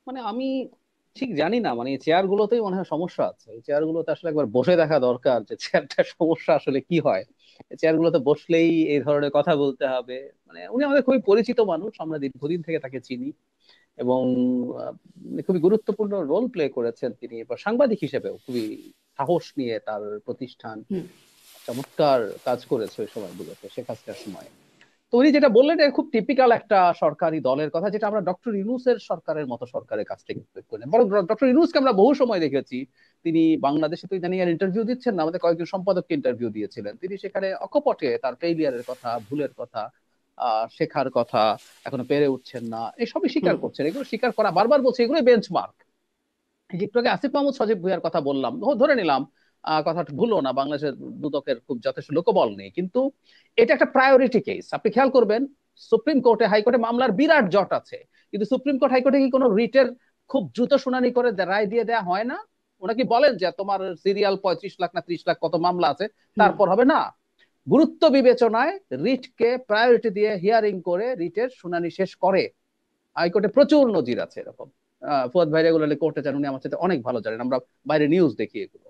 মানে আমি ঠিক জানি না, মানে চেয়ার গুলোতেই মনে হয় সমস্যা আছে। এই চেয়ার গুলোতে আসলে একবার বসে দেখা দরকার যে চেয়ারটার সমস্যা আসলে কি হয়। চেয়ার গুলোতে বসলেই এই ধরনের কথা বলতে হবে। মানে উনি আমাদের খুবই পরিচিত মানুষ, আমরা দীর্ঘদিন থেকে তাকে চিনি। এবং খুবই গুরুত্বপূর্ণ রোল প্লে করেছেন তিনি। এবার সাংবাদিক হিসেবেও খুবই সাহস নিয়ে তার প্রতিষ্ঠান হুম। চমৎকার কাজ করেছে ওই সময়গুলোতে, শেখ হাসিনার সময়। তো উনি যেটা বললেন এটা খুব টিপিক্যাল একটা সরকারি দলের কথা, যেটা আমরা ডক্টর ইউনূসের সরকারের মতো সরকারের কাছ থেকে expect করি না। বরং ডক্টর ইউনূসকে আমরা বহু সময় দেখেছি, তিনি বাংলাদেশে তো ইদানিং আর ইন্টারভিউ দিচ্ছেন না, আমাদের কয়েকজন সম্পাদককে ইন্টারভিউ দিয়েছিলেন, তিনি সেখানে অকপটে তার ফেইলিয়ারের কথা, ভুলের কথা, শেখার কথা, এখনো পেরে উঠছেন না, এসবই স্বীকার হুম। করছেন। এগুলো স্বীকার করা, বারবার বলছে, এগুলোই বেঞ্চমার্ক। এই যে একটু আগে আসিফ মাহমুদ সজীব ভুঁইয়ার কথা বললাম, ধরে নিলাম কথাটা ভুলো না, বাংলাদেশের দুদকের খুব যথেষ্ট লোকবল নেই, কিন্তু এটা একটা প্রায়োরিটি কেস। আপনি খেয়াল করবেন, সুপ্রিম কোর্টে হাইকোর্টে মামলার বিরাট জট আছে, কিন্তু সুপ্রিম কোর্ট হাইকোর্টে কি কোনো রিটের খুব দ্রুত শুনানি করে রায় দিয়ে দেওয়া হয় না? ওনাকে বলেন যে তোমার সিরিয়াল 35 লাখ না 30 লাখ কত মামলা আছে, হুম। তারপর হবে না? গুরুত্ব বিবেচনায় রিটকে প্রায়োরিটি দিয়ে হিয়ারিং করে রিটের শুনানি শেষ করে। হাইকোর্টে প্রচুর নজির আছে এরকম। ফুয়াদ ভাই রেগুলারলি কোর্টে যান, উনি আমার সাথে অনেক ভালো জানেন, আমরা বাইরে নিউজ দেখি এগুলো।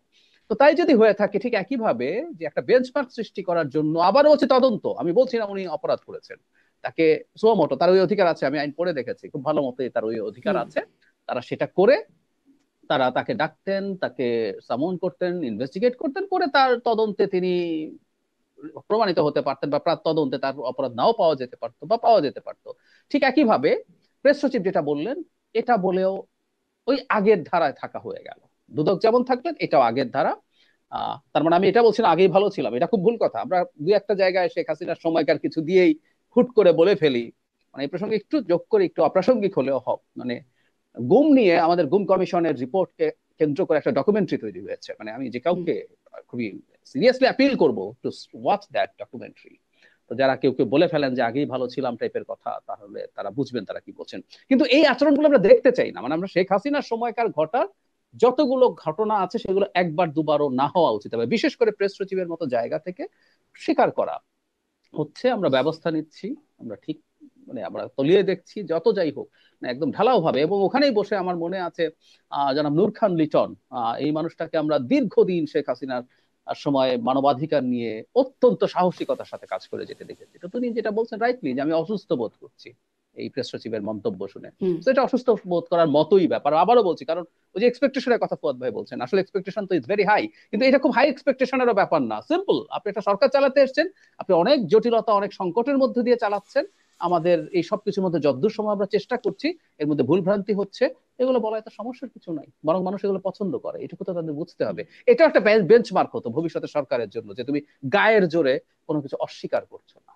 তো তাই যদি হয়ে থাকে ঠিক একইভাবে যে একটা বেঞ্চমার্ক সৃষ্টি করার জন্য, আবারও হচ্ছে তদন্ত, আমি বলছি না উনি অপরাধ করেছেন, তাকে সোমোটো তার ওই অধিকার আছে, আমি আইন পড়ে দেখেছি খুব ভালো মতোই তার ওই অধিকার হুম। আছে। তারা সেটা করে, তারা তাকে ডাকতেন, তাকে সামন করতেন, ইনভেস্টিগেট করতেন, করে তার তদন্তে তিনি প্রমাণিত হতে পারতেন, বা প্রাক তদন্তে তার অপরাধ নাও পাওয়া যেতে পারতো বা পাওয়া যেতে পারতো। ঠিক একইভাবে প্রেস সচিব যেটা বললেন, এটা বলেও ওই আগের ধারায় থাকা হয়ে গেল। দুদক যেমন থাকলেন, এটাও আগের ধারা। তার মানে আমি এটা বলছি না আগেই ভালো ছিলাম, এটা খুব ভুল কথা। আমরা দুই একটা জায়গায় শেখ হাসিনার সময়কার কিছু দিয়েই হুট করে বলে ফেলি। মানে এই প্রসঙ্গে একটু যোগ করে, একটু অপ্রাসঙ্গিক হলেও মানে গুম নিয়ে আমাদের গুম কমিশনের রিপোর্টকে কেন্দ্র করে একটা ডকুমেন্টারি তৈরি হয়েছে। মানে আমি যে হুম। কাউকে খুবই সিরিয়াসলি অ্যাপিল করবো টু ওয়াচ দ্যাট ডকুমেন্টারি। তো যারা কেউ কেউ বলে ফেলেন যে আগেই ভালো ছিলাম টাইপের কথা, তাহলে তারা বুঝবেন তারা কি বলছেন। কিন্তু এই আচরণগুলো আমরা দেখতে চাই না। মানে আমরা শেখ হাসিনার সময়কার ঘটার যতগুলো ঘটনা আছে সেগুলো একবার দুবারও না হওয়া উচিত হবে, বিশেষ করে প্রেস সচিবের মতো জায়গা থেকে স্বীকার করা হচ্ছে আমরা ব্যবস্থা নিচ্ছি, আমরা ঠিক, মানে আমরা তলিয়ে দেখছি, যত যাই হোক না একদম ঢালাও ভাবে। এবং ওখানেই বসে আমার মনে আছে জনাব নূর খান লিটন, এই মানুষটাকে আমরা দীর্ঘদিন শেখ হাসিনার সময় মানবাধিকার নিয়ে অত্যন্ত সাহসিকতার সাথে কাজ করে যেতে দেখেছি। তো তিনি যেটা বলছেন রাইটলি, যে আমি অসুস্থ বোধ করছি এই প্রেস সচিবের মন্তব্য শুনে। হুম। তো এটা অসুস্থ বোধ করার মতোই ব্যাপার। আবারও বলছি, কারণ ওই যে এক্সপেকটেশনের কথা ফুয়াদ ভাই বলছেন, আসলে এক্সপেকটেশন তো ইজ ভেরি হাই, কিন্তু এটা খুব হাই এক্সপেকটেশনেরও ব্যাপার না। সিম্পল, আপনি একটা সরকার চালাতে এসেছেন, আপনি অনেক জটিলতা, অনেক সংকটের মধ্যে দিয়ে চালাচ্ছেন। আমাদের এই সবকিছুর মধ্যে যতদূর সময় আমরা চেষ্টা করছি, এর মধ্যে ভুল ভ্রান্তি হচ্ছে, এগুলো বলা এত সমস্যার কিছু নাই, বরং মানুষ এগুলো পছন্দ করে, এটুকু তো তাদের বুঝতে হবে। এটা একটা বেঞ্চমার্ক হতো ভবিষ্যতের সরকারের জন্য, যে তুমি গায়ের জোরে কোনো কিছু অস্বীকার করছো না।